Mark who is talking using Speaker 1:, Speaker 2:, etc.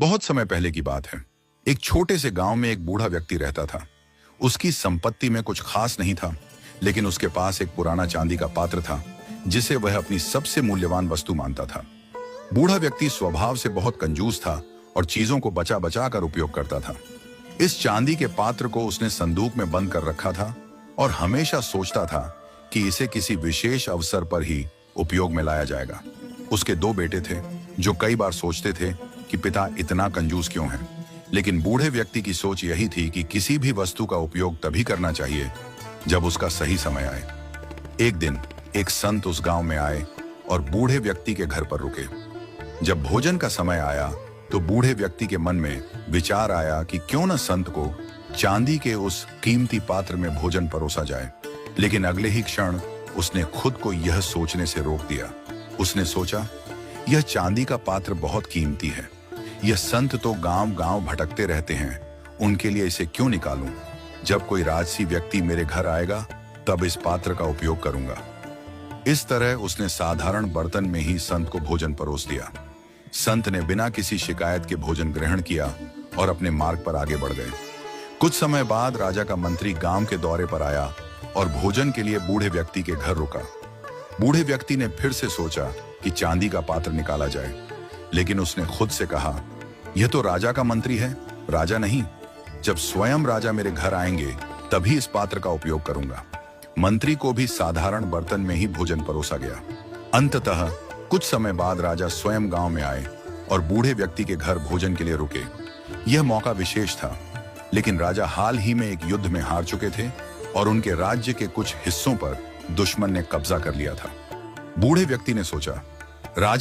Speaker 1: बहुत समय पहले की बात है। एक छोटे से गांव में एक बूढ़ा व्यक्ति रहता था। उसकी संपत्ति में कुछ खास नहीं था, लेकिन उसके पास एक पुराना चांदी का पात्र था जिसे वह अपनी सबसे मूल्यवान वस्तु मानता था। बूढ़ा व्यक्ति स्वभाव से बहुत कंजूस था और चीजों को बचा बचा कर उपयोग करता था। इस चांदी के पात्र को उसने संदूक में बंद कर रखा था और हमेशा सोचता था कि इसे किसी विशेष अवसर पर ही उपयोग में लाया जाएगा। उसके दो बेटे थे जो कई बार सोचते थे कि पिता इतना कंजूस क्यों है, लेकिन बूढ़े व्यक्ति की सोच यही थी कि किसी भी वस्तु का उपयोग तभी करना चाहिए जब उसका सही समय आए। एक दिन एक संत उस गांव में आए और बूढ़े व्यक्ति के घर पर रुके। जब भोजन का समय आया तो बूढ़े व्यक्ति के मन में विचार आया कि क्यों न संत को चांदी के उस कीमती पात्र में भोजन परोसा जाए। लेकिन अगले ही क्षण उसने खुद को यह सोचने से रोक दिया। उसने सोचा, यह चांदी का पात्र बहुत कीमती है, यह संत तो गांव गांव भटकते रहते हैं, उनके लिए इसे क्यों निकालूं? जब कोई राजसी व्यक्ति मेरे घर आएगा तब इस पात्र का उपयोग करूंगा। इस तरह उसने साधारण बर्तन में ही संत को भोजन परोस दिया। संत ने बिना किसी शिकायत के भोजन ग्रहण किया और अपने मार्ग पर आगे बढ़ गए। कुछ समय बाद राजा का मंत्री गांव के दौरे पर आया और भोजन के लिए बूढ़े व्यक्ति के घर रुका। बूढ़े व्यक्ति ने फिर से सोचा कि चांदी का पात्र निकाला जाए, लेकिन उसने खुद से कहा, यह तो राजा का मंत्री है, राजा नहीं। जब स्वयं राजा मेरे घर आएंगे तभी इस पात्र का उपयोग करूंगा। मंत्री को भी साधारण बर्तन में ही भोजन परोसा गया। अंततः कुछ समय बाद राजा स्वयं गांव में आए और बूढ़े व्यक्ति के घर भोजन के लिए रुके। यह मौका विशेष था, लेकिन राजा हाल ही में एक युद्ध में हार चुके थे और उनके राज्य के कुछ हिस्सों पर दुश्मन ने कब्जा कर लिया था। बूढ़े व्यक्ति ने सोचा, राजा